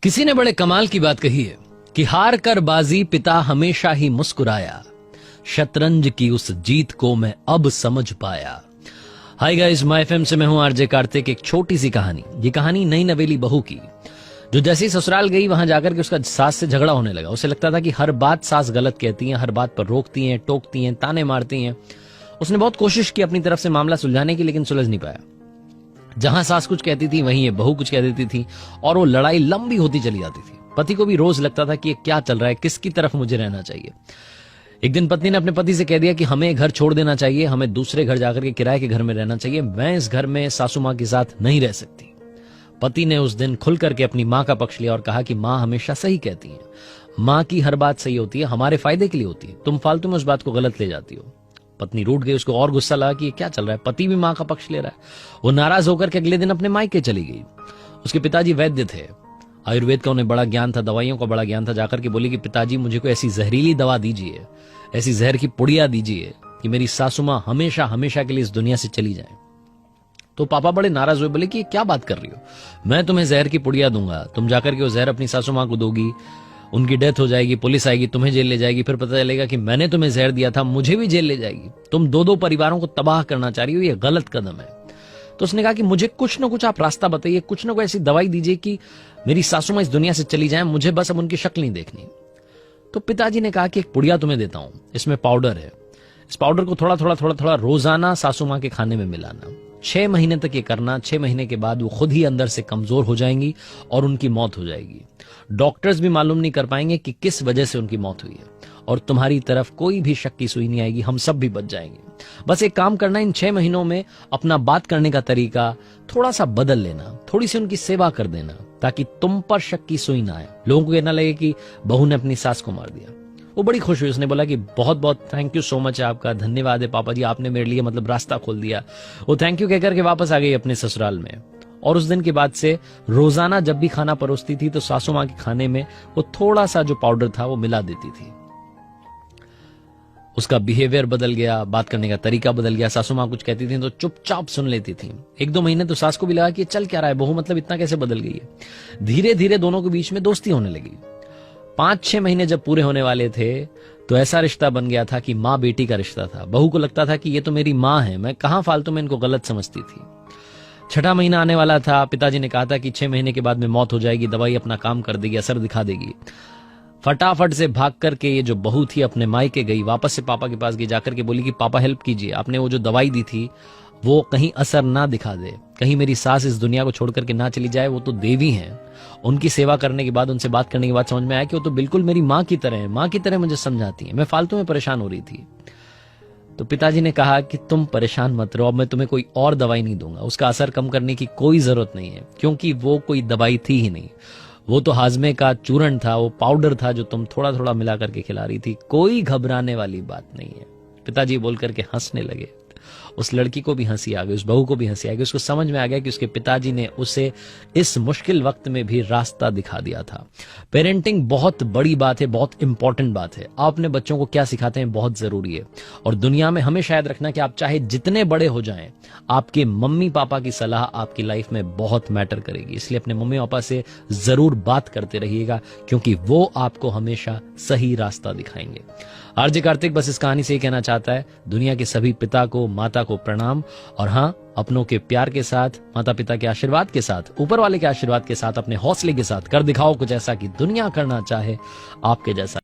किसी ने बड़े कमाल की बात कही है कि हार कर बाजी पिता हमेशा ही मुस्कुराया, शतरंज की उस जीत को मैं अब समझ पाया। हाय गाइस, माय एफएम से मैं हूं आरजे कार्तिक। एक छोटी सी कहानी, ये कहानी नई नवेली बहू की, जो जैसे ही ससुराल गई वहां जाकर के उसका सास से झगड़ा होने लगा। उसे लगता था कि हर बात सास गलत कहती है, हर बात पर रोकती हैं, टोकती हैं, ताने मारती हैं। उसने बहुत कोशिश की अपनी तरफ से मामला सुलझाने की, लेकिन सुलझ नहीं पाया। जहां सास कुछ कहती थी वहीं ये बहू कुछ कह देती थी और वो लड़ाई लंबी होती चली जाती थी। पति को भी रोज लगता था कि ये क्या चल रहा है, किसकी तरफ मुझे रहना चाहिए। एक दिन पत्नी ने अपने पति से कह दिया कि हमें घर छोड़ देना चाहिए, हमें दूसरे घर जाकर के किराए के घर में रहना चाहिए, मैं इस घर में सासू मां के साथ नहीं रह सकती। पति ने उस दिन खुल करके अपनी मां का पक्ष लिया और कहा कि मां हमेशा सही कहती है, मां की हर बात सही होती है, हमारे फायदे के लिए होती है, तुम फालतू में उस बात को गलत ले जाती हो। पत्नी रूठ गई, उसको और गुस्सा लगा कि ये क्या चल रहा है, पति भी मां का पक्ष ले रहा है। वो नाराज होकर के अगले दिन अपने मायके चली गई। उसके पिताजी वैद्य थे, आयुर्वेद का उन्हें बड़ा ज्ञान था, दवाइयों का बड़ा ज्ञान था। जाकर के बोली कि पिताजी मुझे कोई ऐसी जहरीली दवा दीजिए, ऐसी जहर की पुड़िया दीजिए कि मेरी सासू मां हमेशा हमेशा के लिए इस दुनिया से चली जाए। तो पापा बड़े नाराज हुए, बोले कि क्या बात कर रही हो, मैं तुम्हें जहर की पुड़िया दूंगा, तुम जाकर के वो जहर अपनी सासू मां को दोगी, उनकी डेथ हो जाएगी, पुलिस आएगी, तुम्हें जेल ले जाएगी, फिर पता चलेगा कि मैंने तुम्हें जहर दिया था, मुझे भी जेल ले जाएगी। तुम दो परिवारों को तबाह करना चाह रही हो, ये गलत कदम है। तो उसने कहा कि मुझे कुछ ना कुछ आप रास्ता बताइए, कुछ ना कुछ ऐसी दवाई दीजिए कि मेरी सासू मां इस दुनिया से चली जाए, मुझे बस अब उनकी शक्ल नहीं देखनी। तो पिताजी ने कहा कि एक पुड़िया तुम्हें देता हूं, इसमें पाउडर है, इस पाउडर को थोड़ा रोजाना सासू मां के खाने में मिलाना, 6 महीने तक ये करना। 6 महीने के बाद वो खुद ही अंदर से कमजोर हो जाएंगी और उनकी मौत हो जाएगी। डॉक्टर्स भी मालूम नहीं कर पाएंगे कि किस वजह से उनकी मौत हुई है और तुम्हारी तरफ कोई भी शक की सुई नहीं आएगी, हम सब भी बच जाएंगे। बस एक काम करना, इन 6 महीनों में अपना बात करने का तरीका थोड़ा सा बदल लेना, थोड़ी सी उनकी सेवा कर देना, ताकि तुम पर शक की सुई ना आए, लोगों को ये ना लगे कि बहू ने अपनी सास को मार दिया। वो बड़ी खुश हुई, उसने बोला कि बहुत बहुत थैंक यू सो मच, आपका धन्यवाद है पापा जी, आपने मेरे लिए मतलब रास्ता खोल दिया। वो थैंक यू कहकर के वापस आ गई अपने ससुराल में। और उस दिन के बाद से रोजाना जब भी खाना परोसती थी तो सासू मां के खाने में वो थोड़ा सा जो पाउडर था वो मिला देती थी। उसका बिहेवियर बदल गया, बात करने का तरीका बदल गया। सासू मां कुछ कहती थी तो चुपचाप सुन लेती थी। 1-2 महीने तो सास को भी लगा कि चल क्या रहा है, बहू मतलब इतना कैसे बदल गई है। धीरे धीरे दोनों के बीच में दोस्ती होने लगी। 5-6 महीने जब पूरे होने वाले थे तो ऐसा रिश्ता बन गया था कि माँ बेटी का रिश्ता था। बहू को लगता था कि ये तो मेरी माँ है, मैं कहां फालतू में इनको गलत समझती थी। 6ठा महीना आने वाला था, पिताजी ने कहा था कि 6 महीने के बाद में मौत हो जाएगी, दवाई अपना काम कर देगी, असर दिखा देगी। फटाफट से भाग करके ये जो बहू थी अपने मायके गई, वापस से पापा के पास गई, जाकर के बोली कि पापा हेल्प कीजिए, आपने वो जो दवाई दी थी वो कहीं असर ना दिखा दे, कहीं मेरी सास इस दुनिया को छोड़ करके ना चली जाए, वो तो देवी हैं। उनकी सेवा करने के बाद, उनसे बात करने के बाद समझ में आया कि वो तो बिल्कुल मेरी माँ की तरह है, माँ की तरह मुझे समझाती है, मैं फालतू में परेशान हो रही थी। तो पिताजी ने कहा कि तुम परेशान मत रहो, अब मैं तुम्हें कोई और दवाई नहीं दूंगा, उसका असर कम करने की कोई जरूरत नहीं है, क्योंकि वो कोई दवाई थी ही नहीं, वो तो हाजमे का चूर्ण था, वो पाउडर था जो तुम थोड़ा थोड़ा मिला करके खिला रही थी, कोई घबराने वाली बात नहीं है। पिताजी बोल करके हंसने लगे। उस लड़की को भी हंसी आ गई, उस बहू को भी हंसी आ गई। उसको समझ में आ गया कि उसके पिताजी ने उसे इस मुश्किल वक्त में भी रास्ता दिखा दिया था। पेरेंटिंग बहुत बड़ी बात है, बहुत इंपॉर्टेंट बात है। आप अपने बच्चों को क्या सिखाते हैं बहुत जरूरी है। और दुनिया में हमें शायद रखना कि आप चाहे जितने बड़े हो जाएं, आपके मम्मी पापा की सलाह आपकी लाइफ में बहुत मैटर करेगी। इसलिए अपने मम्मी पापा से जरूर बात करते रहिएगा, क्योंकि वो आपको हमेशा सही रास्ता दिखाएंगे। आरजे कार्तिक बस इस कहानी से ये कहना चाहता है, दुनिया के सभी पिता को, माता को प्रणाम, और हाँ, अपनों के प्यार के साथ, माता पिता के आशीर्वाद के साथ, ऊपर वाले के आशीर्वाद के साथ, अपने हौसले के साथ कर दिखाओ कुछ ऐसा कि दुनिया करना चाहे आपके जैसा।